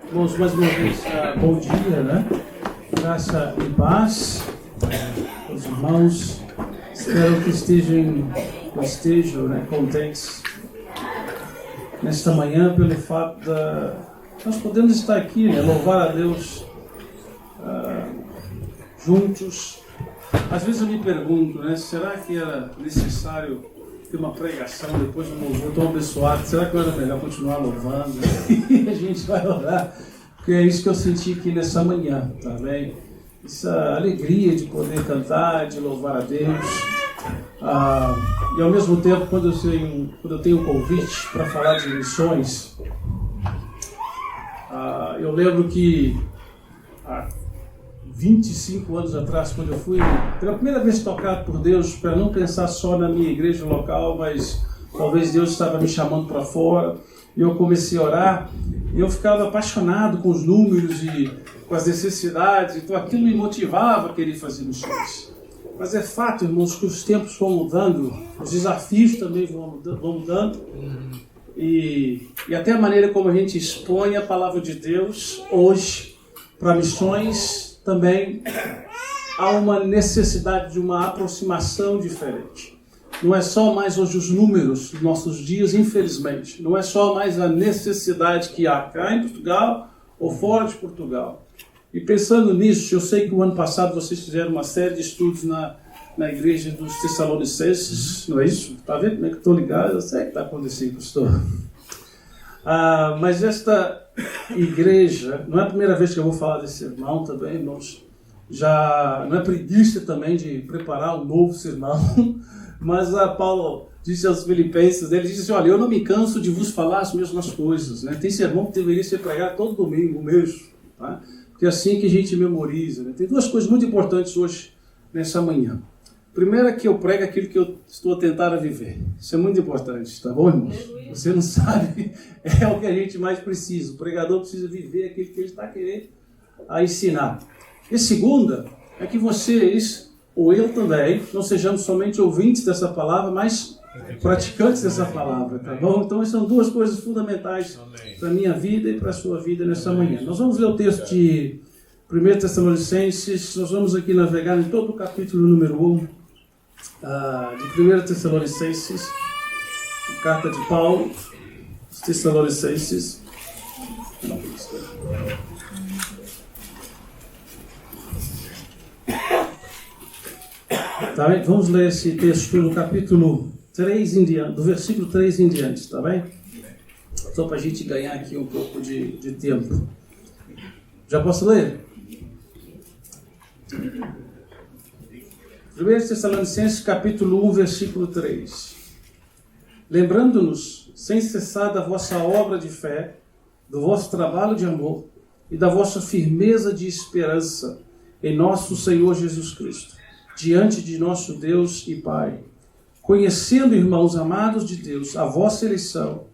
Irmãos, mais uma vez, bom dia, né? Graça e paz aos irmãos. Espero que estejam contentes nesta manhã pelo fato de nós podemos estar aqui, louvar a Deus juntos. Às vezes eu me pergunto, será que era necessário ter uma pregação depois de um louvor tão abençoado? Será que não era melhor continuar louvando? E a gente vai orar, porque é isso que eu senti aqui nessa manhã, tá bem? Essa alegria de poder cantar, de louvar a Deus. E ao mesmo tempo, quando eu tenho um convite para falar de missões, eu lembro que 25 anos atrás, quando eu fui pela primeira vez tocado por Deus, para não pensar só na minha igreja local, mas talvez Deus estava me chamando para fora, e eu comecei a orar, e eu ficava apaixonado com os números e com as necessidades, então aquilo me motivava a querer fazer missões. Mas é fato, irmãos, que os tempos vão mudando, os desafios também vão mudando, e até a maneira como a gente expõe a palavra de Deus hoje para missões, também há uma necessidade de uma aproximação diferente. Não é só mais hoje os números dos nossos dias, infelizmente. Não é só mais a necessidade que há cá em Portugal ou fora de Portugal. E pensando nisso, eu sei que o ano passado vocês fizeram uma série de estudos na igreja dos Tessalonicenses, não é isso? Está vendo como é que estou ligado? Eu sei o que está acontecendo, pastor. Mas esta igreja, não é a primeira vez que eu vou falar desse sermão também, irmãos. Já não é preguiça também de preparar um novo sermão, mas Paulo disse aos Filipenses, ele disse assim: olha, eu não me canso de vos falar as mesmas coisas, Tem sermão que deveria ser pregado todo domingo mesmo, tá? Porque é assim que a gente memoriza, Tem duas coisas muito importantes hoje, nessa manhã. Primeiro é que eu prego aquilo que eu estou a tentar a viver. Isso é muito importante, tá bom, irmãos? Você não sabe, é o que a gente mais precisa. O pregador precisa viver aquilo que ele está querendo ensinar. E segunda é que vocês, ou eu também, não sejamos somente ouvintes dessa palavra, mas praticantes dessa palavra, tá bom? Então, essas são duas coisas fundamentais para a minha vida e para a sua vida nessa manhã. Nós vamos ler o texto de 1 Tessalonicenses, nós vamos aqui navegar em todo o capítulo número 1 de 1 Tessalonicenses, carta de Paulo, os Tessalonicenses. Tá bem? Vamos ler esse texto no capítulo 3 em diante, do versículo 3 em diante, tá bem? Só para a gente ganhar aqui um pouco de tempo. Já posso ler? 1 Tessalonicenses capítulo 1, versículo 3. Lembrando-nos, sem cessar, da vossa obra de fé, do vosso trabalho de amor e da vossa firmeza de esperança em nosso Senhor Jesus Cristo, diante de nosso Deus e Pai, conhecendo, irmãos amados de Deus, a vossa eleição,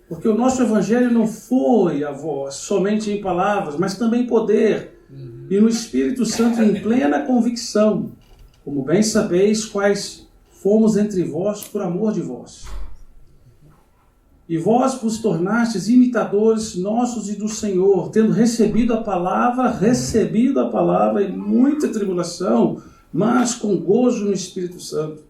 porque o nosso evangelho não foi a vós somente em palavras, mas também em poder, e no Espírito Santo em plena convicção, como bem sabeis quais fomos entre vós por amor de vós. E vós vos tornastes imitadores nossos e do Senhor, tendo recebido a palavra em muita tribulação, mas com gozo no Espírito Santo.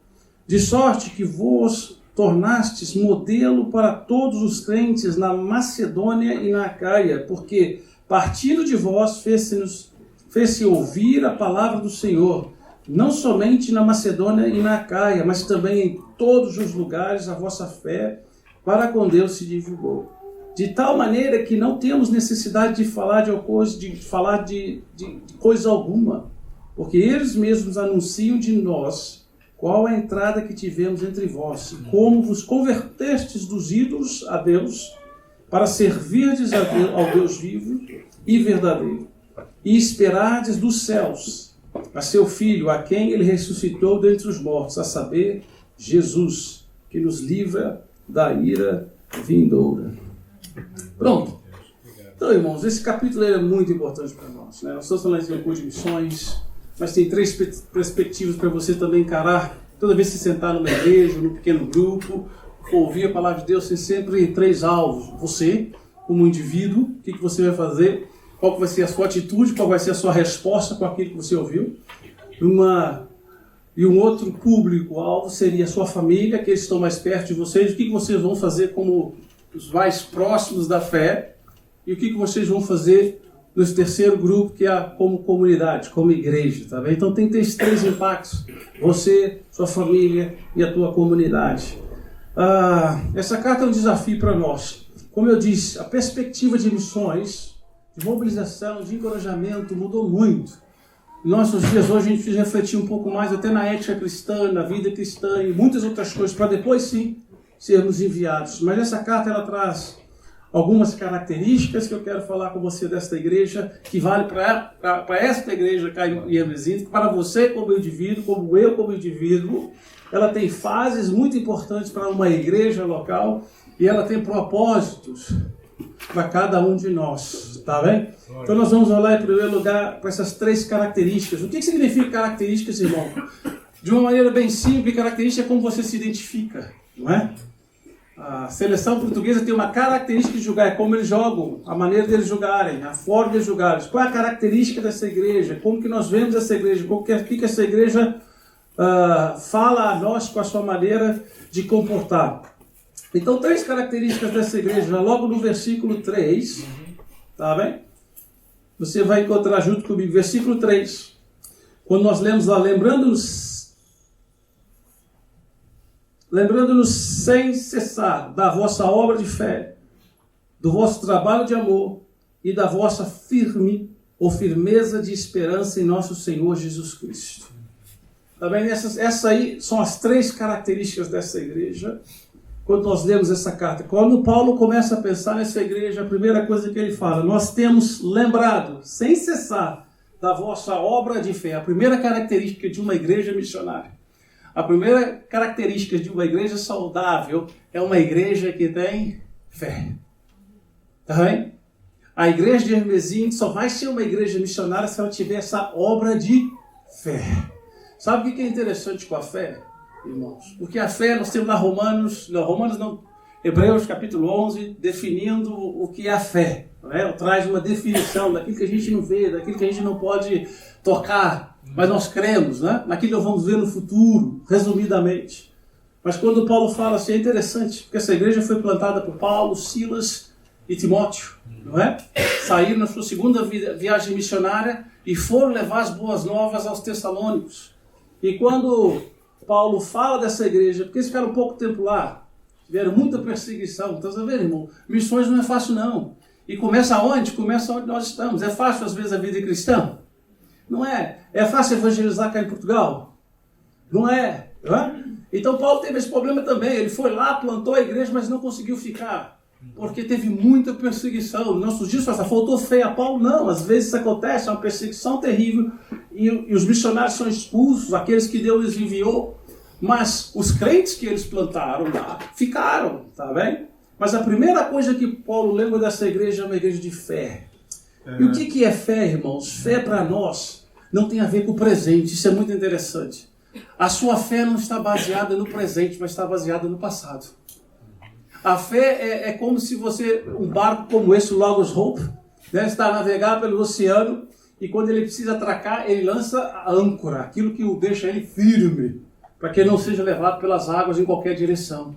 De sorte que vos tornastes modelo para todos os crentes na Macedônia e na Acaia, porque partindo de vós fez-se ouvir a palavra do Senhor, não somente na Macedônia e na Acaia, mas também em todos os lugares a vossa fé para com Deus se divulgou. De tal maneira que não temos necessidade de falar de coisa alguma, porque eles mesmos anunciam de nós qual a entrada que tivemos entre vós, como vos convertestes dos ídolos a Deus, para servirdes ao Deus vivo e verdadeiro, e esperardes dos céus a seu Filho, a quem ele ressuscitou dentre os mortos, a saber, Jesus, que nos livra da ira vindoura. Pronto. Então, irmãos, esse capítulo é muito importante para nós. Nós estamos falando de um curso de missões, mas tem 3 perspectivas para você também encarar. Toda vez que se sentar numa igreja, num pequeno grupo, ouvir a palavra de Deus, tem sempre 3 alvos. Você, como indivíduo, o que você vai fazer, qual vai ser a sua atitude, qual vai ser a sua resposta com aquilo que você ouviu. E um outro público-alvo seria a sua família, aqueles que estão mais perto de vocês, o que vocês vão fazer como os mais próximos da fé, e o que vocês vão fazer no terceiro grupo, que é como comunidade, como igreja, tá bem? Então tem que ter esses 3 impactos, você, sua família e a tua comunidade. Essa carta é um desafio para nós. Como eu disse, a perspectiva de missões, de mobilização, de encorajamento mudou muito. Em nossos dias hoje a gente precisa refletir um pouco mais até na ética cristã, na vida cristã e muitas outras coisas, para depois sim sermos enviados. Mas essa carta ela traz algumas características que eu quero falar com você desta igreja, que vale para esta igreja cá em Hermesinto, para você como indivíduo, como eu como indivíduo. Ela tem fases muito importantes para uma igreja local e ela tem propósitos para cada um de nós, tá bem? Então nós vamos olhar em primeiro lugar para essas 3 características. O que significa características, irmão? De uma maneira bem simples, característica é como você se identifica, não é? A seleção portuguesa tem uma característica de jogar, é como eles jogam, a maneira deles jogarem, a forma deles jogarem. Qual é a característica dessa igreja? Como que nós vemos essa igreja? O que essa igreja fala a nós com a sua maneira de comportar? Então, 3 características dessa igreja, logo no versículo 3, tá bem? Você vai encontrar junto comigo, versículo 3, quando nós lemos lá, lembrando-nos sem cessar da vossa obra de fé, do vosso trabalho de amor e da vossa firmeza de esperança em nosso Senhor Jesus Cristo. Tá bem? Essas aí são as 3 características dessa igreja. Quando nós lemos essa carta, quando Paulo começa a pensar nessa igreja, a primeira coisa que ele fala, nós temos lembrado, sem cessar, da vossa obra de fé. A primeira característica de uma igreja missionária. A primeira característica de uma igreja saudável é uma igreja que tem fé. Tá bem? A igreja de Hermesinto só vai ser uma igreja missionária se ela tiver essa obra de fé. Sabe o que é interessante com a fé, irmãos? Porque a fé, nós temos lá Hebreus capítulo 11, definindo o que é a fé. Não é? Traz uma definição daquilo que a gente não vê, daquilo que a gente não pode tocar, mas nós cremos, né? Naquilo que nós vamos ver no futuro, resumidamente. Mas quando Paulo fala assim, é interessante, porque essa igreja foi plantada por Paulo, Silas e Timóteo, não é? Saíram na sua segunda viagem missionária e foram levar as boas novas aos Tessalônicos. E quando Paulo fala dessa igreja, porque eles ficaram pouco tempo lá, tiveram muita perseguição. Então, você vê, irmão, missões não é fácil não. E começa onde? Começa onde nós estamos. É fácil às vezes a vida cristã? Não é. É fácil evangelizar cá em Portugal? Não é. Não é? Então Paulo teve esse problema também. Ele foi lá, plantou a igreja, mas não conseguiu ficar. Porque teve muita perseguição. Nossos dias faltou fé a Paulo? Não. Às vezes isso acontece, é uma perseguição terrível. E os missionários são expulsos, aqueles que Deus lhes enviou. Mas os crentes que eles plantaram lá ficaram, tá bem? Mas a primeira coisa que Paulo lembra dessa igreja é uma igreja de fé. E o que é fé, irmãos? Fé para nós não tem a ver com o presente. Isso é muito interessante. A sua fé não está baseada no presente, mas está baseada no passado. A fé é como se um barco como esse, o Logos Hope, né, está a navegar pelo oceano e quando ele precisa atracar, ele lança a âncora, aquilo que o deixa ele firme, para que ele não seja levado pelas águas em qualquer direção.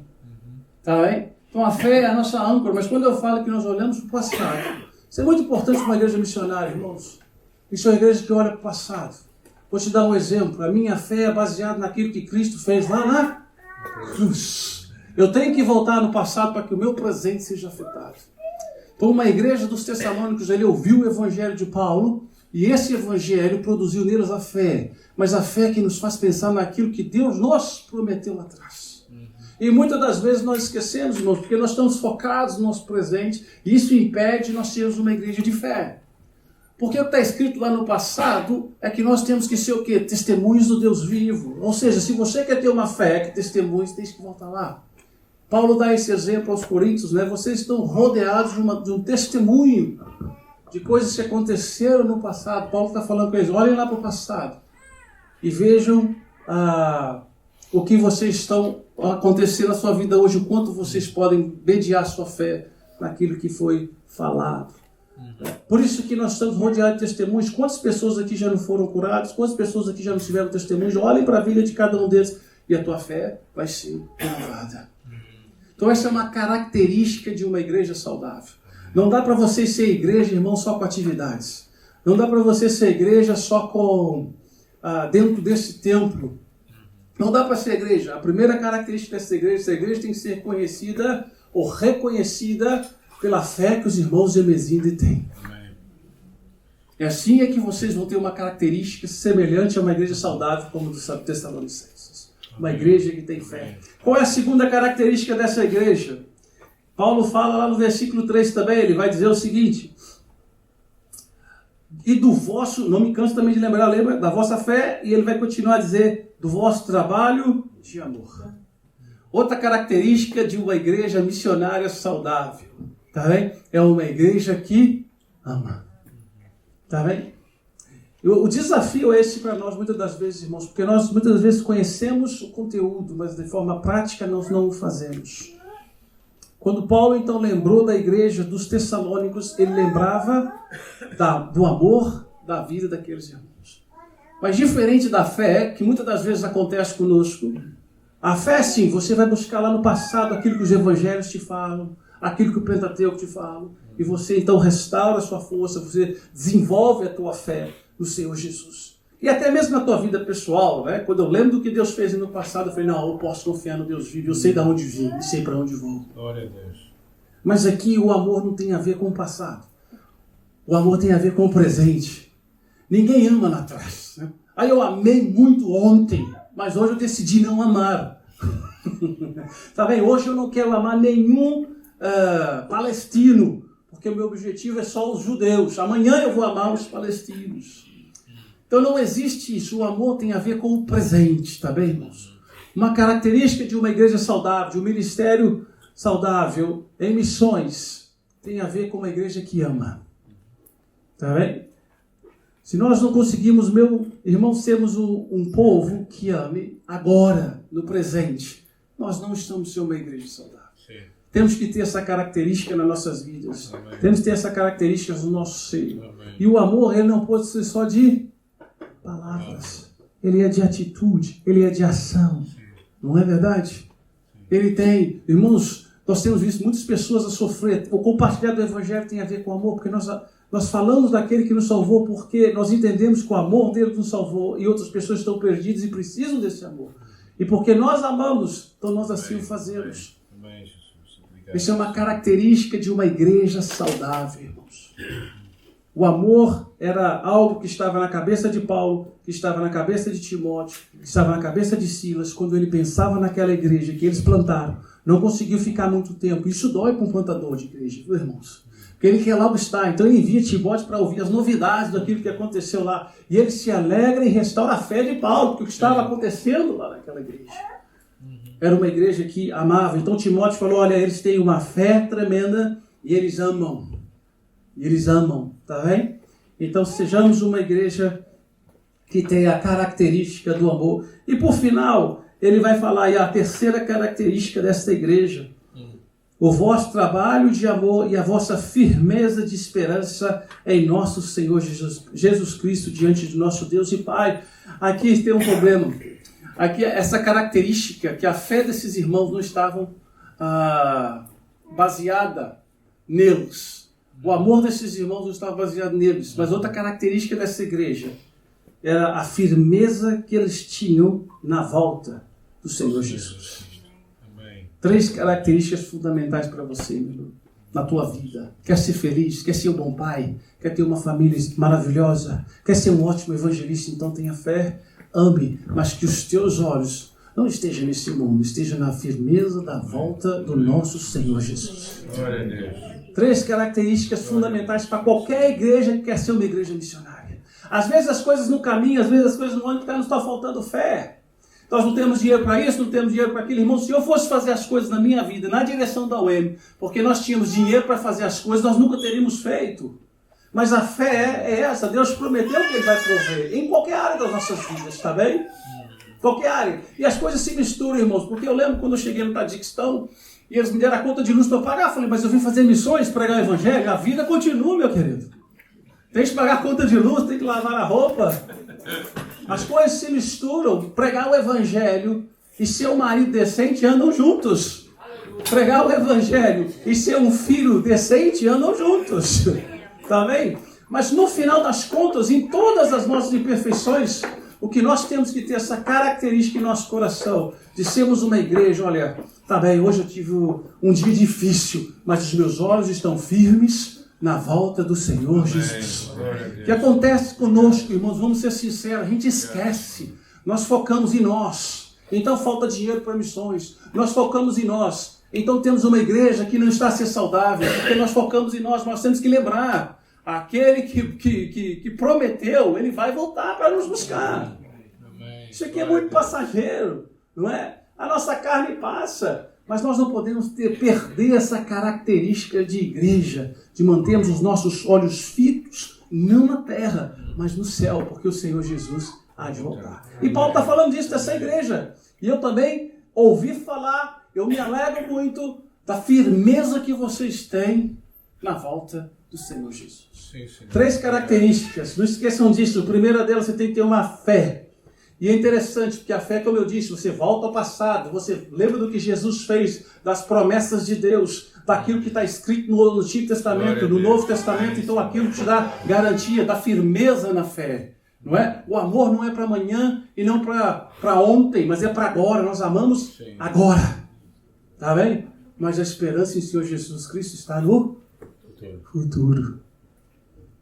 Tá bem? Então a fé é a nossa âncora, mas quando eu falo que nós olhamos para o passado, isso é muito importante para uma igreja missionária, irmãos. Isso é uma igreja que olha para o passado. Vou te dar um exemplo. A minha fé é baseada naquilo que Cristo fez lá na cruz. Eu tenho que voltar no passado para que o meu presente seja afetado. Então uma igreja dos Tessalônicos, ele ouviu o evangelho de Paulo, e esse evangelho produziu neles a fé. Mas a fé que nos faz pensar naquilo que Deus nos prometeu lá atrás. E muitas das vezes nós esquecemos, irmãos, porque nós estamos focados no nosso presente, e isso impede nós sermos uma igreja de fé. Porque o que está escrito lá no passado é que nós temos que ser o quê? Testemunhos do Deus vivo. Ou seja, se você quer ter uma fé que testemunha, você tem que voltar lá. Paulo dá esse exemplo aos Coríntios, né? Vocês estão rodeados de um testemunho de coisas que aconteceram no passado. Paulo está falando com eles, olhem lá para o passado e vejam o que vocês estão acontecendo na sua vida hoje, o quanto vocês podem mediar a sua fé naquilo que foi falado. Por isso que nós estamos rodeados de testemunhos. Quantas pessoas aqui já não foram curadas? Quantas pessoas aqui já não tiveram testemunhos? Olhem para a vida de cada um deles e a tua fé vai ser renovada. Então essa é uma característica de uma igreja saudável. Não dá para você ser igreja, irmão, só com atividades. Não dá para você ser igreja só com dentro desse templo. Não dá para ser igreja. A primeira característica dessa igreja tem que ser conhecida ou reconhecida pela fé que os irmãos de Emesinde têm. E assim é que vocês vão ter uma característica semelhante a uma igreja saudável como dos Tessalonicenses. Uma igreja que tem fé. Qual é a segunda característica dessa igreja? Paulo fala lá no versículo 3 também, ele vai dizer o seguinte: e do vosso, não me canso também de lembrar, lembra da vossa fé, e ele vai continuar a dizer, do vosso trabalho de amor. Outra característica de uma igreja missionária saudável, tá bem? É uma igreja que ama. Tá bem? O desafio é esse para nós muitas das vezes, irmãos, porque nós muitas vezes conhecemos o conteúdo, mas de forma prática nós não o fazemos. Quando Paulo então lembrou da igreja dos Tessalônicos, ele lembrava do amor da vida daqueles irmãos. Mas diferente da fé, que muitas das vezes acontece conosco, a fé sim, você vai buscar lá no passado aquilo que os evangelhos te falam, aquilo que o Pentateuco te fala, e você então restaura a sua força, você desenvolve a tua fé no Senhor Jesus. E até mesmo na tua vida pessoal, né? Quando eu lembro do que Deus fez no passado, eu falei, não, eu posso confiar no Deus vivo, eu sei de onde vim e sei para onde vou. Glória a Deus. Mas aqui o amor não tem a ver com o passado. O amor tem a ver com o presente. Ninguém ama lá atrás. Né? Aí eu amei muito ontem, mas hoje eu decidi não amar. Tá bem? Hoje eu não quero amar nenhum palestino, porque o meu objetivo é só os judeus. Amanhã eu vou amar os palestinos. Então não existe isso. O amor tem a ver com o presente, tá bem, irmãos? Uma característica de uma igreja saudável, de um ministério saudável em missões, tem a ver com uma igreja que ama. Tá bem? Se nós não conseguimos, meu irmão, sermos um povo que ame agora, no presente, nós não estamos sendo uma igreja saudável. Sim. Temos que ter essa característica nas nossas vidas. Amém. Temos que ter essa característica no nosso seio. Amém. E o amor, ele não pode ser só de palavras. Ele é de atitude, ele é de ação. Sim. Não é verdade? Ele tem, irmãos, nós temos visto muitas pessoas a sofrer. O compartilhar do evangelho tem a ver com amor, porque nós falamos daquele que nos salvou porque nós entendemos que o amor dele nos salvou e outras pessoas estão perdidas e precisam desse amor. E porque nós amamos, então nós assim o fazemos. Isso é uma característica de uma igreja saudável, irmãos. O amor era algo que estava na cabeça de Paulo, que estava na cabeça de Timóteo, que estava na cabeça de Silas, quando ele pensava naquela igreja que eles plantaram. Não conseguiu ficar muito tempo. Isso dói para um plantador de igreja, viu, irmãos? Porque ele quer logo estar. Então ele envia Timóteo para ouvir as novidades daquilo que aconteceu lá. E ele se alegra e restaura a fé de Paulo, porque o que estava acontecendo lá naquela igreja era uma igreja que amava. Então Timóteo falou, olha, eles têm uma fé tremenda e eles amam. E eles amam, tá bem? Então sejamos uma igreja que tem a característica do amor. E por final, ele vai falar aí a terceira característica desta igreja. O vosso trabalho de amor e a vossa firmeza de esperança em nosso Senhor Jesus Cristo diante de nosso Deus e Pai. Aqui tem um problema. Aqui essa característica que a fé desses irmãos não estava baseada neles. O amor desses irmãos não estava baseado neles. Mas outra característica dessa igreja era a firmeza que eles tinham na volta do Senhor Jesus. Amém. 3 características fundamentais para você, meu irmão, na tua vida. Quer ser feliz? Quer ser um bom pai? Quer ter uma família maravilhosa? Quer ser um ótimo evangelista? Então tenha fé. Ame, mas que os teus olhos não estejam nesse mundo, estejam na firmeza da volta do nosso Senhor Jesus. Glória a Deus. 3 características fundamentais para qualquer igreja que quer ser uma igreja missionária. Às vezes as coisas não caminham, às vezes as coisas não andam, porque nos está faltando fé. Nós não temos dinheiro para isso, não temos dinheiro para aquilo. Irmão, se eu fosse fazer as coisas na minha vida, na direção da UEM, porque nós tínhamos dinheiro para fazer as coisas, nós nunca teríamos feito. Mas a fé é essa. Deus prometeu que Ele vai prover em qualquer área das nossas vidas, está bem? Qualquer área. E as coisas se misturam, irmãos, porque eu lembro quando eu cheguei no Tadiquistão e eles me deram a conta de luz para eu pagar. Eu falei, mas eu vim fazer missões, pregar o evangelho, a vida continua, meu querido. Tem que pagar a conta de luz, tem que lavar a roupa. As coisas se misturam. Pregar o evangelho e ser um marido decente andam juntos. Pregar o evangelho e ser um filho decente andam juntos. Tá bem? Mas no final das contas, em todas as nossas imperfeições, o que nós temos que ter essa característica em nosso coração, de sermos uma igreja, olha, tá bem, hoje eu tive um dia difícil, mas os meus olhos estão firmes na volta do Senhor Jesus. O que acontece conosco, irmãos, vamos ser sinceros, a gente esquece, nós focamos em nós, então falta dinheiro para missões, nós focamos em nós, então temos uma igreja que não está a ser saudável, porque nós focamos em nós temos que lembrar, aquele que prometeu, ele vai voltar para nos buscar. Isso aqui é muito passageiro, não é? A nossa carne passa, mas nós não podemos perder essa característica de igreja, de mantermos os nossos olhos fitos, não na terra, mas no céu, porque o Senhor Jesus há de voltar. E Paulo está falando disso dessa igreja. E eu também ouvi falar, eu me alegro muito da firmeza que vocês têm na volta do Senhor Jesus. Sim. 3 características, não esqueçam disso. A primeira delas, você tem que ter uma fé. E é interessante, porque a fé, como eu disse, você volta ao passado, você lembra do que Jesus fez, das promessas de Deus, daquilo que está escrito no Antigo Testamento, no Novo Testamento, então aquilo te dá garantia, dá firmeza na fé. Não é? O amor não é para amanhã e não para ontem, mas é para agora, nós amamos agora. Tá bem? Mas a esperança em Senhor Jesus Cristo está no futuro.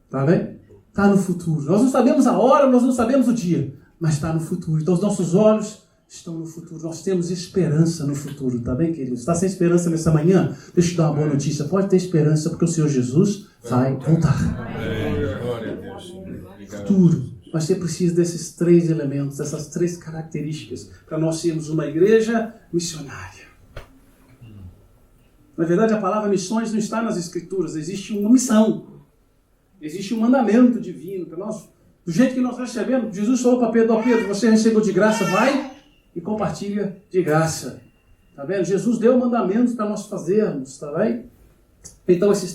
Tá bem? Está no futuro. Nós não sabemos a hora, nós não sabemos o dia, mas está no futuro. Então os nossos olhos estão no futuro. Nós temos esperança no futuro. Tá bem, querido? Está sem esperança nessa manhã? Deixa eu te dar uma boa notícia. Pode ter esperança, porque o Senhor Jesus vai voltar. Glória a Deus. Futuro. Mas você precisa desses 3 elementos, dessas 3 características, para nós sermos uma igreja missionária. Na verdade, a palavra missões não está nas Escrituras. Existe uma missão. Existe um mandamento divino para nós. Do jeito que nós recebemos, Jesus falou para Pedro, Pedro, você recebeu de graça, vai e compartilha de graça. Tá vendo? Jesus deu mandamentos para nós fazermos, tá bem? Então essas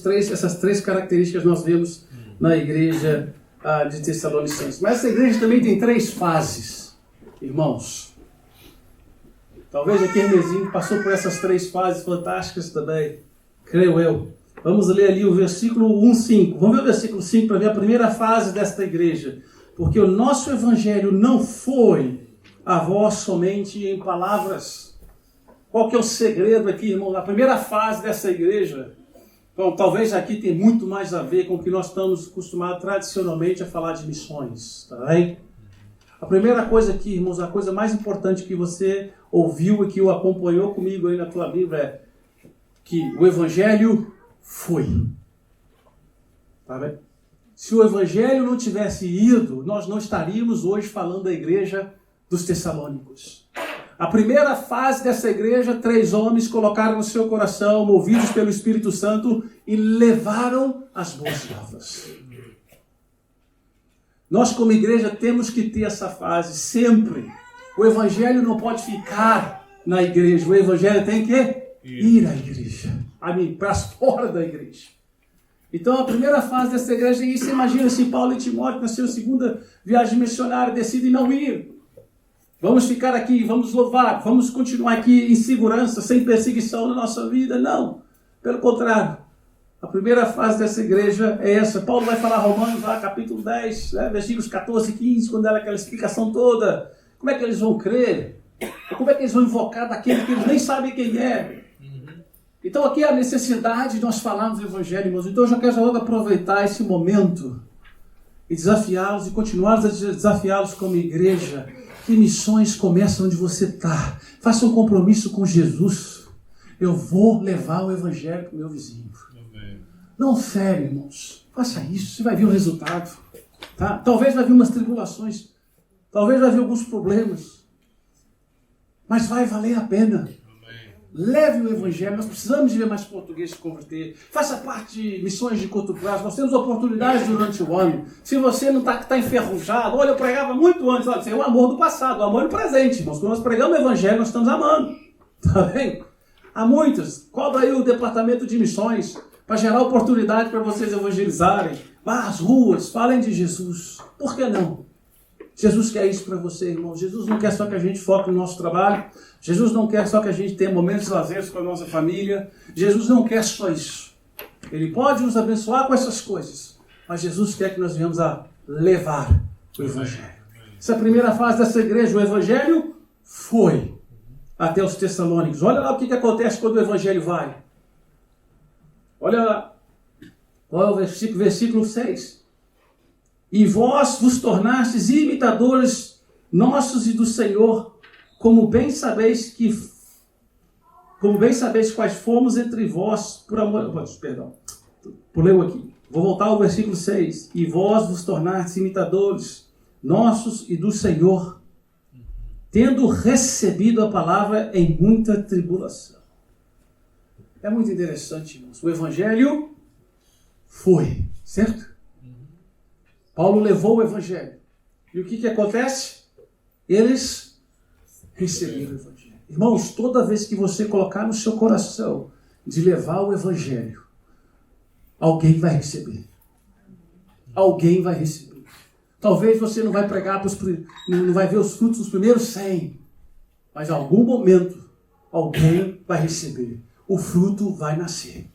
3 características nós vemos na igreja de Tessalonicenses. Mas essa igreja também tem 3 fases, irmãos. Talvez aqui Hermesinho passou por essas 3 fases fantásticas também, creio eu. Vamos ler ali o versículo 1:5. Vamos ver o versículo 5 para ver a primeira fase desta igreja. Porque o nosso evangelho não foi a vós somente em palavras. Qual que é o segredo aqui, irmão? A primeira fase dessa igreja, então, talvez aqui tem muito mais a ver com o que nós estamos acostumados tradicionalmente a falar de missões. Tá bem? A primeira coisa aqui, irmãos, a coisa mais importante que você ouviu e que o acompanhou comigo aí na tua Bíblia é que o evangelho foi. Tá bem? Se o evangelho não tivesse ido, nós não estaríamos hoje falando da igreja dos Tessalônicos. A primeira fase dessa igreja, 3 homens colocaram no seu coração, movidos pelo Espírito Santo, e levaram as boas novas. Nós, como igreja, temos que ter essa fase sempre. O evangelho não pode ficar na igreja. O evangelho tem que ir à igreja. Para fora da igreja. Então, a primeira fase dessa igreja é isso. Você imagina se Paulo e Timóteo, na sua segunda viagem missionária, decidem não ir. Vamos ficar aqui, vamos louvar, vamos continuar aqui em segurança, sem perseguição na nossa vida. Não. Pelo contrário. A primeira fase dessa igreja é essa. Paulo vai falar Romanos, lá, capítulo 10, versículos 14 e 15, quando dá aquela explicação toda. Como é que eles vão crer? Como é que eles vão invocar daquele que eles nem sabem quem é? Então aqui é a necessidade de nós falarmos do evangelho, irmãos. Então eu já quero logo aproveitar esse momento e desafiá-los e continuar a desafiá-los como igreja. Que missões começam onde você está. Faça um compromisso com Jesus. Eu vou levar o evangelho para o meu vizinho. Não, sério, irmãos. Faça isso, você vai ver o resultado. Tá? Talvez vai vir umas tribulações. Talvez vai vir alguns problemas. Mas vai valer a pena. Leve o evangelho. Nós precisamos de ver mais português se converter. Faça parte de missões de curto prazo. Nós temos oportunidades durante o ano. Se você não está enferrujado, olha, eu pregava muito antes. Olha, isso é o amor do passado, o amor do presente, irmãos. Quando nós pregamos o evangelho, nós estamos amando. Tá bem? Há muitos. Cobra aí o departamento de missões para gerar oportunidade para vocês evangelizarem. Vá às ruas, falem de Jesus. Por que não? Jesus quer isso para você, irmão. Jesus não quer só que a gente foque no nosso trabalho. Jesus não quer só que a gente tenha momentos de lazer com a nossa família. Jesus não quer só isso. Ele pode nos abençoar com essas coisas, mas Jesus quer que nós venhamos a levar o Evangelho. Essa é a primeira fase dessa igreja. O Evangelho foi até os Tessalônicos. Olha lá o que acontece quando o Evangelho vai. Olha lá. Qual é o versículo 6? E vós vos tornastes imitadores nossos e do Senhor, como bem sabeis quais fomos entre vós por amor... Perdão, pulei aqui. Vou voltar ao versículo 6. E vós vos tornastes imitadores nossos e do Senhor, tendo recebido a palavra em muita tribulação. É muito interessante, irmãos. O Evangelho foi, certo? Paulo levou o Evangelho. E o que acontece? Eles receberam o Evangelho. Irmãos, toda vez que você colocar no seu coração de levar o Evangelho, alguém vai receber. Alguém vai receber. Talvez você não vai pregar, não vai ver os frutos dos primeiros 100, mas em algum momento alguém vai receber. O fruto vai nascer.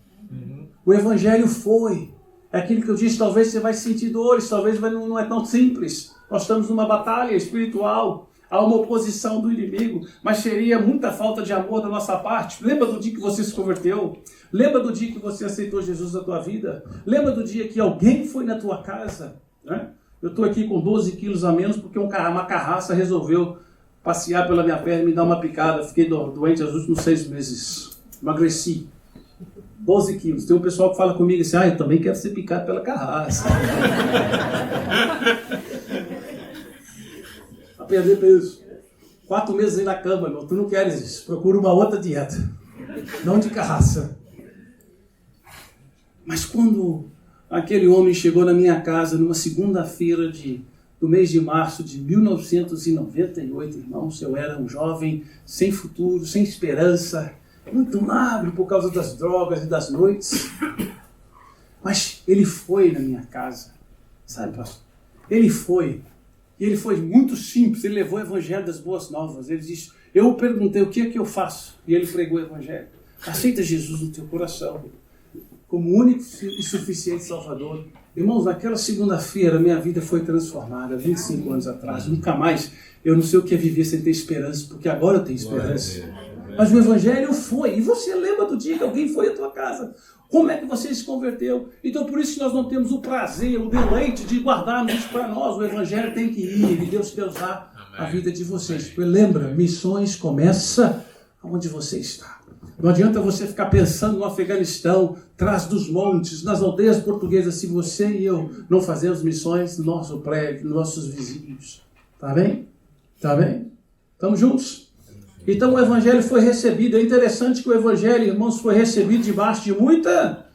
O Evangelho foi. É aquilo que eu disse, talvez você vai sentir dores, talvez não é tão simples. Nós estamos numa batalha espiritual, há uma oposição do inimigo, mas seria muita falta de amor da nossa parte. Lembra do dia que você se converteu? Lembra do dia que você aceitou Jesus na tua vida? Lembra do dia que alguém foi na tua casa? Né? Eu estou aqui com 12 quilos a menos porque uma carraça resolveu passear pela minha perna e me dar uma picada. Fiquei doente os últimos 6 meses. Emagreci. 12 quilos. Tem um pessoal que fala comigo assim, eu também quero ser picado pela carraça. A perder peso. 4 meses aí na cama, irmão. Tu não queres isso. Procura uma outra dieta. Não de carraça. Mas quando aquele homem chegou na minha casa numa segunda-feira do mês de março de 1998, irmãos, eu era um jovem sem futuro, sem esperança, muito magro por causa das drogas e das noites. Mas ele foi na minha casa, sabe, pastor? Ele foi. E ele foi muito simples. Ele levou o Evangelho das Boas Novas. Ele disse, eu perguntei o que é que eu faço? E ele pregou o Evangelho. Aceita Jesus no teu coração como único e suficiente Salvador. Irmãos, naquela segunda-feira minha vida foi transformada, 25 anos atrás. Nunca mais, eu não sei o que é viver sem ter esperança, porque agora eu tenho esperança. Mas o Evangelho foi. E você lembra do dia que alguém foi à tua casa? Como é que você se converteu? Então por isso que nós não temos o prazer, o deleite de guardarmos isso para nós. O Evangelho tem que ir e Deus quer usar a vida de vocês. Porque lembra, missões começa onde você está. Não adianta você ficar pensando no Afeganistão, atrás dos montes, nas aldeias portuguesas, se você e eu não fazemos missões no nosso prédio, nos nossos vizinhos. Tá bem? Tá bem? Estamos juntos? Então o Evangelho foi recebido. É interessante que o Evangelho, irmãos, foi recebido debaixo de muita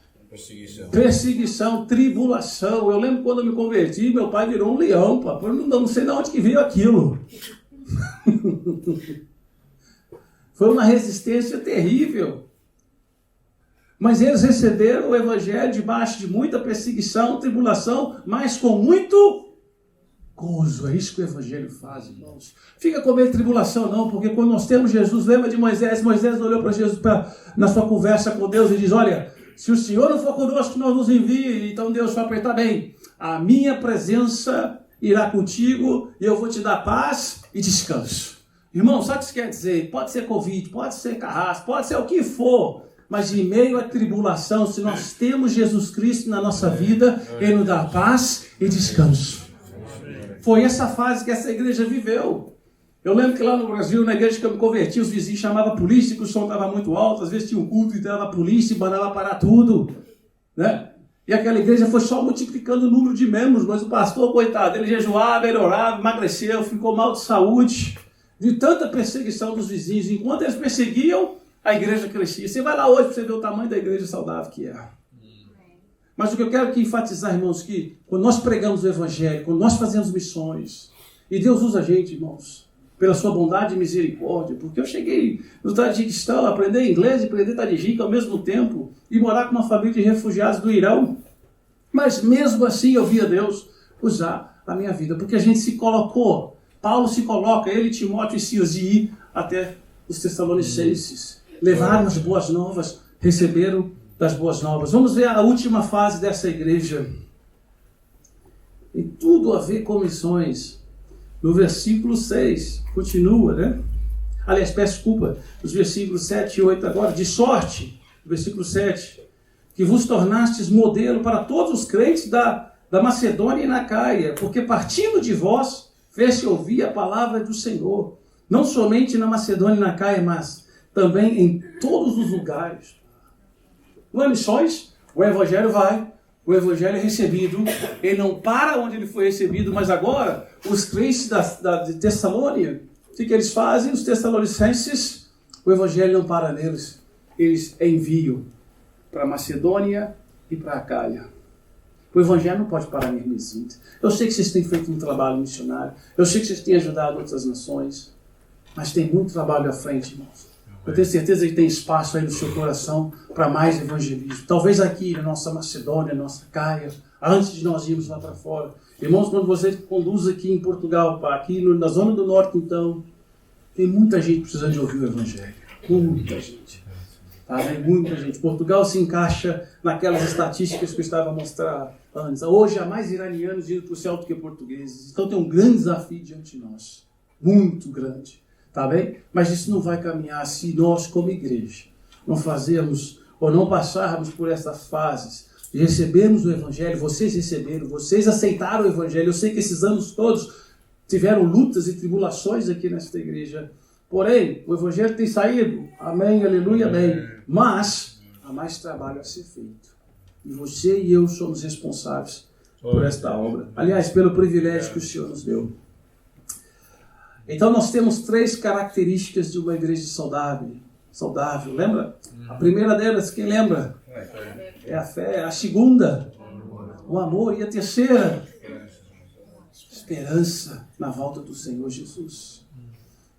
perseguição, tribulação. Eu lembro quando eu me converti, meu pai virou um leão, papai. Eu não sei de onde que veio aquilo. Foi uma resistência terrível. Mas eles receberam o Evangelho debaixo de muita perseguição, tribulação, mas com muito gozo. É isso que o Evangelho faz, irmãos. Fica com medo de tribulação não, porque quando nós temos Jesus, lembra de Moisés? Moisés olhou para Jesus na sua conversa com Deus e diz, olha, se o Senhor não for conosco, não nos envie. Então Deus vai apertar bem. A minha presença irá contigo e eu vou te dar paz e descanso. Irmão, sabe o que isso quer dizer? Pode ser Covid, pode ser carrasco, pode ser o que for, mas em meio à tribulação, se nós temos Jesus Cristo na nossa vida, Ele nos dá paz e descanso. Foi essa fase que essa igreja viveu. Eu lembro que lá no Brasil, na igreja que eu me converti, os vizinhos chamavam a polícia, que o som estava muito alto, às vezes tinha um culto e entrava a polícia e mandava parar tudo, né? E aquela igreja foi só multiplicando o número de membros, mas o pastor, coitado, ele jejuava, ele orava, emagreceu, ficou mal de saúde, de tanta perseguição dos vizinhos. Enquanto eles perseguiam, a igreja crescia. Você vai lá hoje para você ver o tamanho da igreja saudável que é. Mas o que eu quero aqui enfatizar, irmãos, que quando nós pregamos o Evangelho, quando nós fazemos missões, e Deus usa a gente, irmãos, pela sua bondade e misericórdia, porque eu cheguei no Tajiquistão a aprender inglês e aprender tadjique ao mesmo tempo e morar com uma família de refugiados do Irão. Mas mesmo assim eu via Deus usar a minha vida, porque a gente se colocou, Paulo se coloca, ele, Timóteo e Silas, de ir até os Tessalonicenses, levaram as boas novas, receberam das boas novas. Vamos ver a última fase dessa igreja. Tem tudo a ver com missões. No versículo 6, continua, né? Aliás, peço desculpa, nos versículos 7 e 8 agora, de sorte, versículo 7, que vos tornastes modelo para todos os crentes da Macedônia e na Caia, porque partindo de vós, fez-se ouvir a palavra do Senhor, não somente na Macedônia e na Caia, mas também em todos os lugares. Não é missões? O evangelho vai, o evangelho é recebido, ele não para onde ele foi recebido, mas agora, os crentes de Tessalônia, o que eles fazem? Os tessalonicenses, o evangelho não para neles, eles enviam para a Macedônia e para a Caia. O evangelho não pode parar mesmo assim. Eu sei que vocês têm feito um trabalho missionário, eu sei que vocês têm ajudado outras nações, mas tem muito trabalho à frente, irmãos. Eu tenho certeza que tem espaço aí no seu coração para mais evangelismo. Talvez aqui na nossa Macedônia, na nossa Caia, antes de nós irmos lá para fora. Irmãos, quando você conduz aqui em Portugal, aqui na zona do norte, então, tem muita gente precisando de ouvir o evangelho. Muita gente. Tá? Muita gente. Portugal se encaixa naquelas estatísticas que eu estava a mostrar antes. Hoje há mais iranianos indo para o céu do que portugueses. Então tem um grande desafio diante de nós. Muito grande. Tá bem? Mas isso não vai caminhar se nós, como igreja, não fazermos ou não passarmos por essas fases de recebermos o evangelho. Vocês receberam, vocês aceitaram o evangelho. Eu sei que esses anos todos tiveram lutas e tribulações aqui nesta igreja. Porém, o evangelho tem saído. Amém, aleluia, amém. Mas há mais trabalho a ser feito. E você e eu somos responsáveis por esta obra. Aliás, pelo privilégio que o Senhor nos deu. Então nós temos 3 características de uma igreja saudável, lembra? A primeira delas, quem lembra? É a fé. A segunda, o amor. E a terceira, esperança na volta do Senhor Jesus.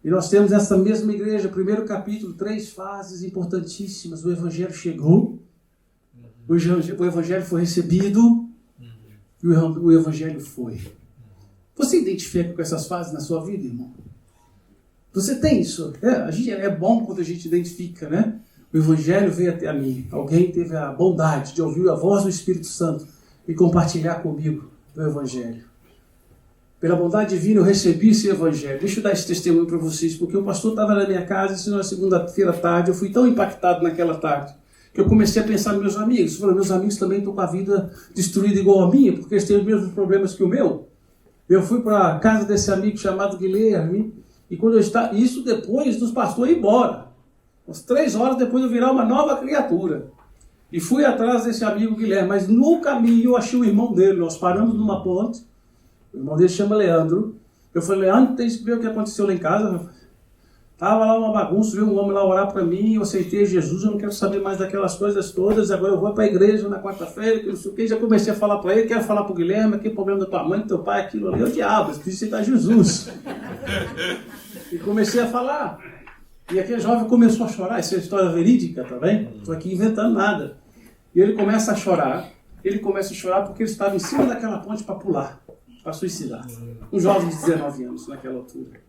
E nós temos nessa mesma igreja, primeiro capítulo, 3 fases importantíssimas. O evangelho chegou, o evangelho foi recebido e o evangelho foi. Você identifica com essas fases na sua vida, irmão? Você tem isso? É bom quando a gente identifica, né? O evangelho veio até a mim. Alguém teve a bondade de ouvir a voz do Espírito Santo e compartilhar comigo o evangelho. Pela bondade divina eu recebi esse evangelho. Deixa eu dar esse testemunho para vocês, porque o pastor estava na minha casa, isso na segunda-feira à tarde, eu fui tão impactado naquela tarde, que eu comecei a pensar nos meus amigos. Eu falei, meus amigos também estão com a vida destruída igual a minha, porque eles têm os mesmos problemas que o meu. Eu fui para a casa desse amigo chamado Guilherme, e quando eu estava, isso depois dos pastores ir embora, umas 3 horas depois eu virar uma nova criatura. E fui atrás desse amigo Guilherme, mas no caminho eu achei o irmão dele, nós paramos numa ponte, o irmão dele chama Leandro. Eu falei, Leandro, tem que ver o que aconteceu lá em casa. Estava lá uma bagunça, veio um homem lá orar para mim, eu aceitei Jesus, eu não quero saber mais daquelas coisas todas, agora eu vou para a igreja na quarta-feira, que não sei o que, já comecei a falar para ele, quero falar para o Guilherme, aquele problema da tua mãe, do teu pai, aquilo ali, é o diabo, você precisa aceitar Jesus. E comecei a falar. E aquele jovem começou a chorar, isso é história verídica, tá bem? Não estou aqui inventando nada. E ele começa a chorar porque ele estava em cima daquela ponte para pular, para suicidar. Um jovem de 19 anos naquela altura.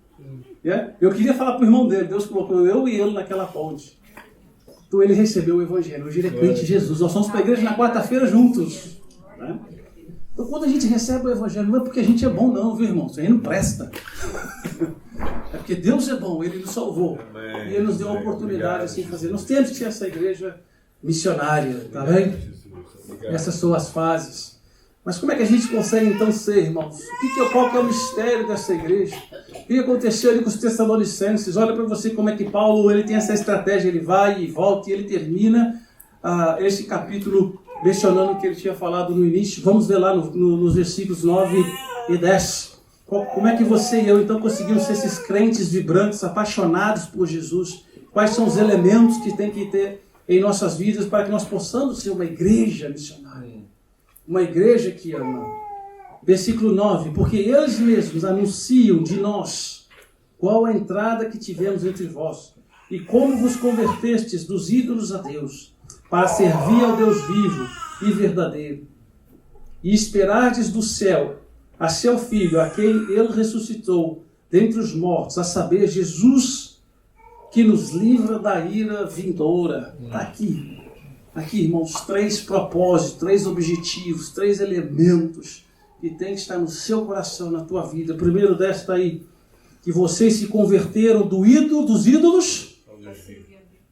Eu queria falar para o irmão dele, Deus colocou eu e ele naquela ponte. Então ele recebeu o evangelho, hoje ele é crente de Jesus. Nós fomos para a igreja na quarta-feira juntos. Né? Então quando a gente recebe o evangelho, não é porque a gente é bom não, viu irmão? Isso aí não presta. É porque Deus é bom, Ele nos salvou. E Ele nos deu a oportunidade assim de fazer. Nós temos que ser essa igreja missionária, tá bem? Essas são as fases. Mas como é que a gente consegue então ser, irmãos? Qual que é o mistério dessa igreja? O que aconteceu ali com os Tessalonicenses? Olha para você como é que Paulo ele tem essa estratégia, ele vai e volta e ele termina esse capítulo mencionando o que ele tinha falado no início. Vamos ver lá nos versículos 9 e 10. Como é que você e eu então conseguimos ser esses crentes vibrantes, apaixonados por Jesus? Quais são os elementos que tem que ter em nossas vidas para que nós possamos ser uma igreja missionária? Uma igreja que ama. Versículo 9. Porque eles mesmos anunciam de nós qual a entrada que tivemos entre vós, e como vos convertestes dos ídolos a Deus, para servir ao Deus vivo e verdadeiro, e esperardes do céu a seu Filho, a quem ele ressuscitou dentre os mortos, a saber, Jesus, que nos livra da ira vindoura. Está aqui. Aqui, irmãos, 3 propósitos, 3 objetivos, 3 elementos que tem que estar no seu coração, na tua vida. Primeiro desta aí, que vocês se converteram dos ídolos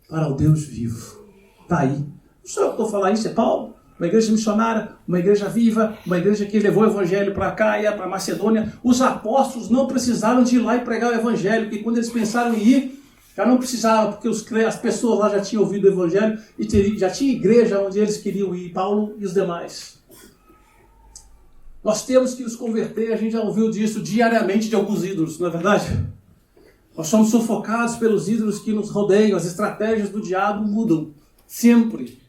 para o Deus vivo. Está aí. Não sou eu que estou falando isso, é Paulo. Uma igreja missionária, uma igreja viva, uma igreja que levou o evangelho para cá e para Macedônia. Os apóstolos não precisaram de ir lá e pregar o evangelho, porque quando eles pensaram em ir, já não precisavam, porque as pessoas lá já tinham ouvido o evangelho e já tinha igreja onde eles queriam ir, Paulo e os demais. Nós temos que nos converter, a gente já ouviu disso diariamente de alguns ídolos, não é verdade? Nós somos sufocados pelos ídolos que nos rodeiam, as estratégias do diabo mudam, sempre.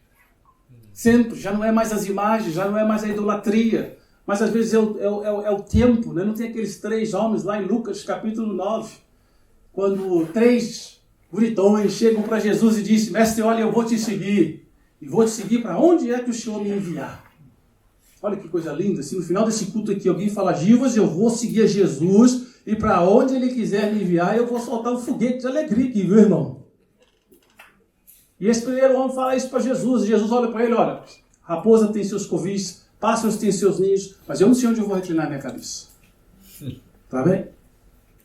Sempre, já não é mais as imagens, já não é mais a idolatria, mas às vezes é o tempo, né? Não tem aqueles 3 homens lá em Lucas capítulo 9, quando 3 gritões chegam para Jesus e dizem: mestre, olha, eu vou te seguir, e vou te seguir para onde é que o Senhor me enviar. Olha que coisa linda, se no final desse culto aqui alguém falar: Givas, eu vou seguir a Jesus, e para onde ele quiser me enviar, eu vou soltar um foguete de alegria aqui, viu, irmão? E esse primeiro homem fala isso para Jesus, e Jesus olha para ele: olha, raposa tem seus covis, pássaros têm seus ninhos, mas eu não sei onde eu vou reclinar minha cabeça. Tá bem?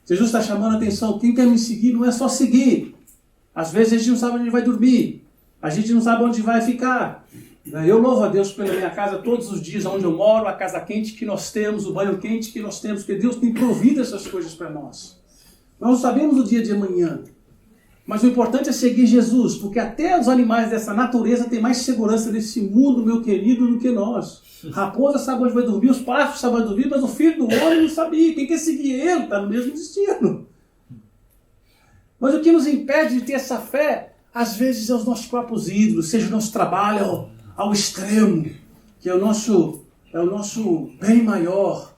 Jesus está chamando a atenção, quem quer me seguir não é só seguir. Às vezes a gente não sabe onde vai dormir, a gente não sabe onde vai ficar. Eu louvo a Deus pela minha casa todos os dias, onde eu moro, a casa quente que nós temos, o banho quente que nós temos, porque Deus tem provido essas coisas para nós. Nós não sabemos o dia de amanhã. Mas o importante é seguir Jesus, porque até os animais dessa natureza têm mais segurança nesse mundo, meu querido, do que nós. Raposa sabe onde vai dormir, os pássaros sabem onde vai dormir, mas o filho do homem não sabia. Quem quer seguir ele está no mesmo destino. Mas o que nos impede de ter essa fé, às vezes, é os nossos próprios ídolos, seja o nosso trabalho ao extremo, que é o nosso bem maior.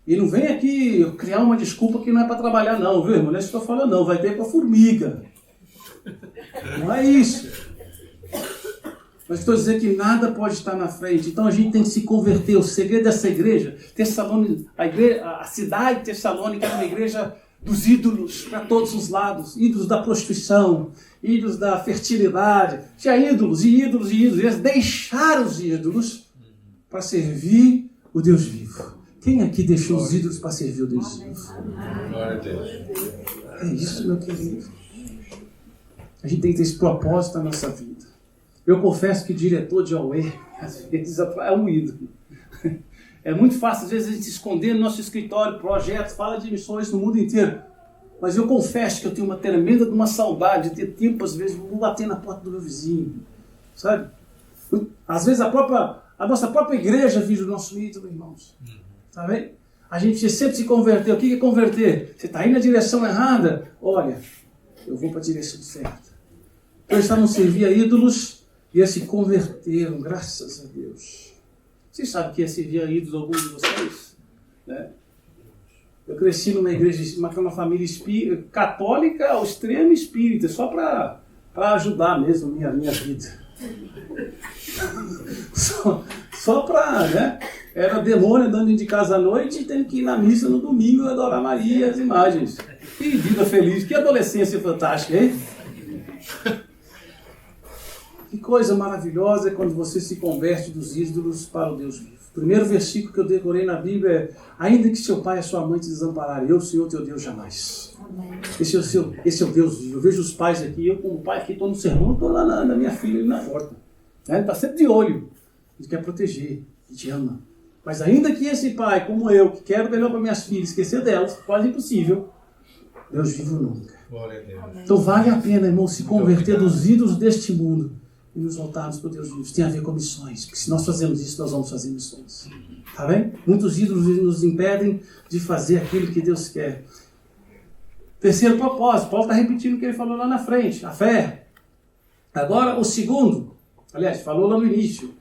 E não vem aqui criar uma desculpa que não é para trabalhar não, viu, irmão? Não é isso que eu estou falando não, vai ter para formiga. Não é isso. Mas estou dizendo que nada pode estar na frente, então a gente tem que se converter. O segredo dessa igreja, a cidade de Tessalônica era uma igreja dos ídolos para todos os lados, ídolos da prostituição, ídolos da fertilidade, tinha ídolos e ídolos e ídolos, eles deixaram os ídolos para servir o Deus vivo. Quem aqui deixou os ídolos para servir o Deus vivo? Glória a Deus. É isso, meu querido. A gente tem que ter esse propósito na nossa vida. Eu confesso que diretor de Aue, às vezes, é um ídolo. É muito fácil, às vezes, a gente se esconder no nosso escritório, projetos, fala de missões no mundo inteiro. Mas eu confesso que eu tenho uma tremenda saudade de ter tempo, às vezes, vou bater na porta do meu vizinho. Sabe? Às vezes a nossa própria igreja vira o nosso ídolo, irmãos. Tá vendo? A gente sempre se converter. O que é converter? Você está indo na direção errada? Olha, eu vou para a direção certa. Então eles estavam servindo a ídolos e eles se converteram, graças a Deus. Vocês sabem o que é servir a ídolos, alguns de vocês? Né? Eu cresci numa igreja, uma família católica ao extremo espírita, só para ajudar mesmo a minha vida. Só para, né? Era demônio andando de casa à noite e tendo que ir na missa no domingo e adorar Maria e as imagens. Que vida feliz, que adolescência fantástica, hein? Que coisa maravilhosa é quando você se converte dos ídolos para o Deus vivo. O primeiro versículo que eu decorei na Bíblia é: ainda que seu pai e sua mãe te desampararem, eu, Senhor, teu Deus, jamais. Esse é o Deus vivo. Eu vejo os pais aqui, eu como pai aqui, estou no sermão, estou lá na minha filha ali na porta. Ele está sempre de olho, ele quer proteger, ele te ama. Mas ainda que esse pai, como eu, que quero o melhor para minhas filhas, esquecer delas, quase impossível, Deus vivo nunca. Então vale a pena, irmão, se converter dos ídolos deste mundo e nos voltarmos para o Deus vivo. Isso tem a ver com missões, porque se nós fazemos isso, nós vamos fazer missões. Tá bem? Muitos ídolos nos impedem de fazer aquilo que Deus quer. Terceiro propósito, Paulo está repetindo o que ele falou lá na frente, a fé. Agora o segundo, aliás, falou lá no início.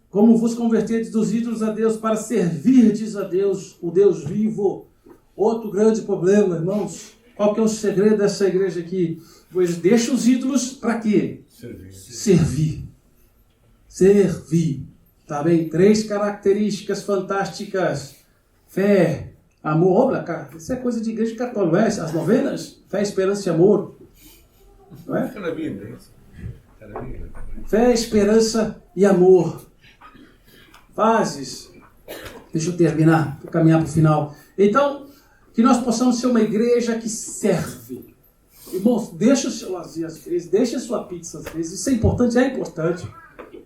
Como vos converterdes dos ídolos a Deus para servirdes a Deus, o Deus vivo. Outro grande problema, irmãos. Qual que é o segredo dessa igreja aqui? Pois deixa os ídolos para quê? Servir. Tá bem? 3 características fantásticas. Fé, amor. Olha, cara, isso é coisa de igreja católica, não é? As novenas? Fé, esperança e amor. Não é? Fé, esperança e amor. Fases. Deixa eu terminar, para caminhar para o final. Então, que nós possamos ser uma igreja que serve. Irmãos, deixa o seu lazer às vezes, deixa a sua pizza às vezes. Isso é importante,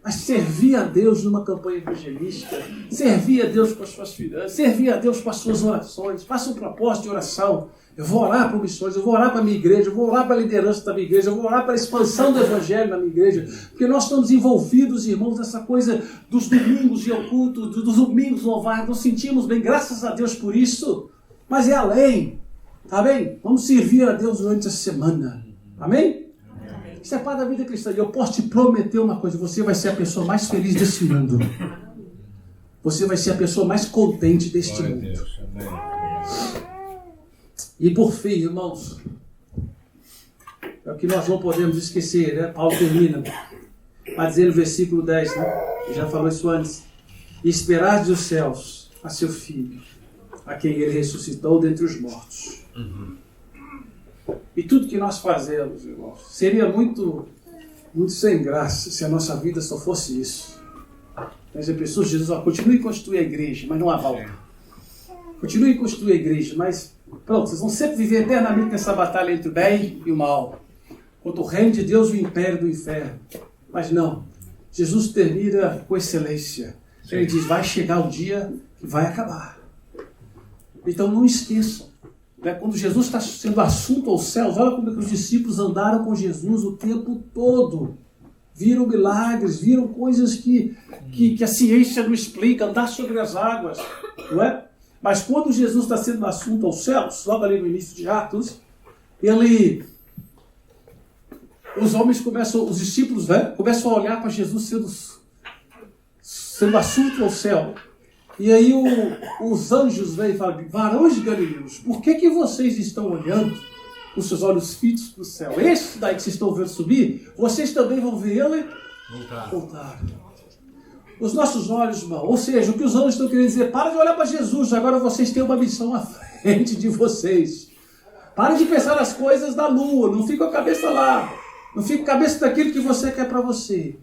mas servir a Deus numa campanha evangelística, servir a Deus com as suas finanças, servir a Deus com as suas orações, faça um propósito de oração. Eu vou orar por missões, eu vou orar para a minha igreja, eu vou orar para a liderança da minha igreja, eu vou orar para a expansão do evangelho na minha igreja, porque nós estamos envolvidos, irmãos, nessa coisa dos domingos de culto, dos domingos louvar, nós sentimos bem, graças a Deus por isso, mas é além, tá bem? Vamos servir a Deus durante a semana, amém? Isso é parte da vida cristã. E eu posso te prometer uma coisa: você vai ser a pessoa mais feliz desse mundo. Você vai ser a pessoa mais contente deste mundo. E por fim, irmãos, é o que nós não podemos esquecer, né? Paulo termina a dizer no versículo 10, né? Eu já falou isso antes. E esperar dos céus a seu Filho, a quem ele ressuscitou dentre os mortos. E tudo que nós fazemos, irmãos, seria muito sem graça se a nossa vida só fosse isso. Mas a pessoa, Jesus, continue a construir a igreja, mas não há volta. Continue a construir a igreja, mas pronto, vocês vão sempre viver eternamente nessa batalha entre o bem e o mal. Contra o reino de Deus e o império do inferno. Mas não, Jesus termina com excelência. Ele diz, vai chegar o dia que vai acabar. Então não esqueçam. Quando Jesus está sendo assunto aos céus, olha como os discípulos andaram com Jesus o tempo todo. Viram milagres, viram coisas que a ciência não explica, andar sobre as águas, não é? Mas quando Jesus está sendo assunto aos céus, logo ali no início de Atos, os discípulos, né, começam a olhar para Jesus sendo assunto ao céu. E aí os anjos vêm e falam, varões de Galileus, por que vocês estão olhando com seus olhos fitos para o céu? Esse daí que vocês estão vendo subir, vocês também vão ver ele voltar. Os nossos olhos, irmão, ou seja, o que os anjos estão querendo dizer, para de olhar para Jesus, agora vocês têm uma missão à frente de vocês. Parem de pensar nas coisas da lua, não fique com a cabeça lá, não fique com a cabeça daquilo que você quer para você,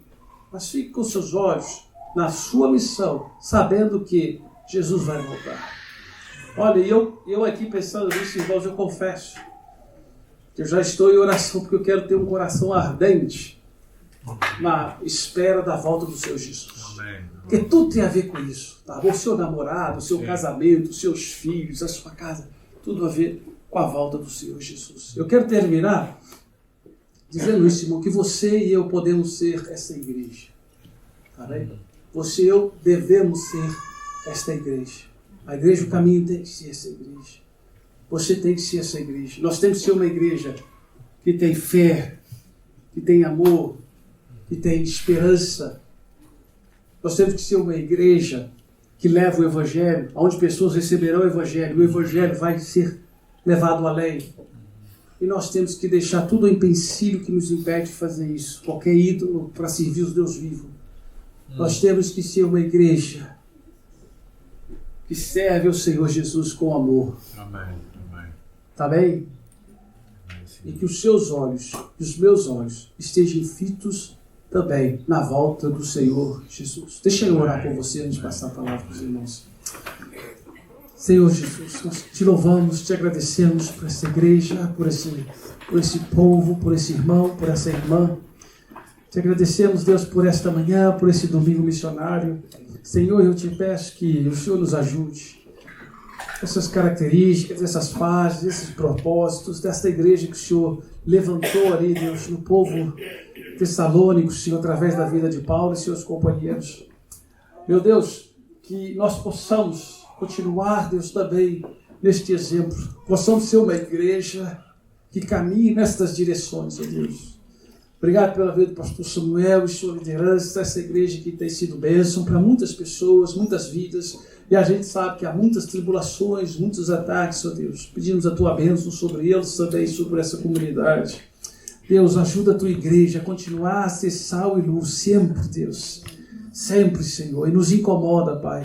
mas fique com seus olhos na sua missão, sabendo que Jesus vai voltar. Olha, eu aqui pensando nisso, irmãos, eu confesso que eu já estou em oração, porque eu quero ter um coração ardente na espera da volta do Senhor Jesus. Amém. Porque tudo tem a ver com isso, tá? O seu namorado, o seu casamento, os seus filhos, a sua casa, tudo a ver com a volta do Senhor Jesus. Eu quero terminar dizendo isso, irmão, que você e eu podemos ser essa igreja. Tá bem? Você e eu devemos ser esta igreja. A igreja, o caminho tem que ser essa igreja. Você tem que ser essa igreja. Nós temos que ser uma igreja que tem fé, que tem amor, que tem esperança. Nós temos que ser uma igreja que leva o Evangelho, onde pessoas receberão o Evangelho. O Evangelho vai ser levado além. E nós temos que deixar tudo o empecilho que nos impede de fazer isso. Qualquer ídolo para servir os Deus vivos. Nós temos que ser uma igreja que serve ao Senhor Jesus com amor. Amém. Tá bem? E que os seus olhos e os meus olhos estejam fitos também na volta do Senhor Jesus. Deixa eu orar por você antes de passar a palavra para os irmãos. Senhor Jesus, nós te louvamos, te agradecemos por essa igreja, por esse povo, por esse irmão, por essa irmã. Te agradecemos, Deus, por esta manhã, por esse domingo missionário. Senhor, eu te peço que o Senhor nos ajude. Essas características, essas fases, esses propósitos desta igreja que o Senhor levantou ali, Deus, no povo tessalônico, Senhor, através da vida de Paulo e seus companheiros. Meu Deus, que nós possamos continuar, Deus, também neste exemplo. Possamos ser uma igreja que caminhe nestas direções, ó Deus. Obrigado pela vida do pastor Samuel e sua liderança, essa igreja que tem sido bênção para muitas pessoas, muitas vidas. E a gente sabe que há muitas tribulações, muitos ataques, ó Deus. Pedimos a tua bênção sobre eles também, sobre essa comunidade. Deus, ajuda a tua igreja a continuar a ser sal e luz sempre, Deus. Sempre, Senhor. E nos incomoda, Pai,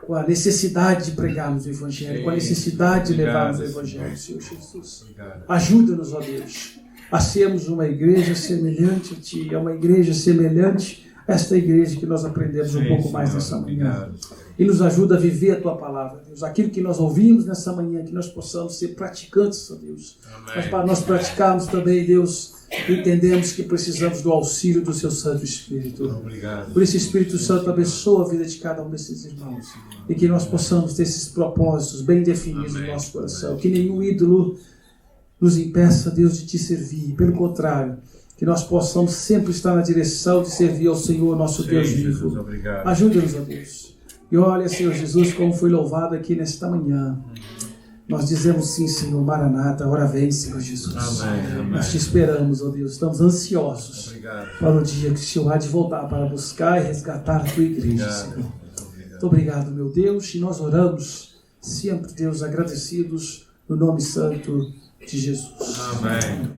com a necessidade de pregarmos o Evangelho, com a necessidade de levarmos o Evangelho, Senhor Jesus. Ajuda-nos, ó Deus, a sermos uma igreja semelhante a Ti, uma igreja semelhante a esta igreja que nós aprendemos um pouco mais nessa manhã. E nos ajuda a viver a Tua Palavra, Deus. Aquilo que nós ouvimos nessa manhã, que nós possamos ser praticantes, ó Deus. Mas para nós praticarmos também, Deus, entendemos que precisamos do auxílio do Seu Santo Espírito. Obrigado. Por esse Espírito Santo, abençoa a vida de cada um desses irmãos. E que nós possamos ter esses propósitos bem definidos no nosso coração. Que nenhum ídolo nos impeça, Deus, de Te servir. Pelo contrário, que nós possamos sempre estar na direção de servir ao Senhor, nosso Deus vivo. Ajuda-nos, ó Deus. E olha, Senhor Jesus, como foi louvado aqui nesta manhã. Nós dizemos sim, Senhor, Maranata, hora vem, Senhor Jesus. Amém. Nós Te esperamos, ó Deus. Estamos ansiosos para o dia que o Senhor há de voltar para buscar e resgatar a Tua igreja, Senhor. Muito obrigado, meu Deus. E nós oramos sempre, Deus, agradecidos no nome santo de Jesus. Amém.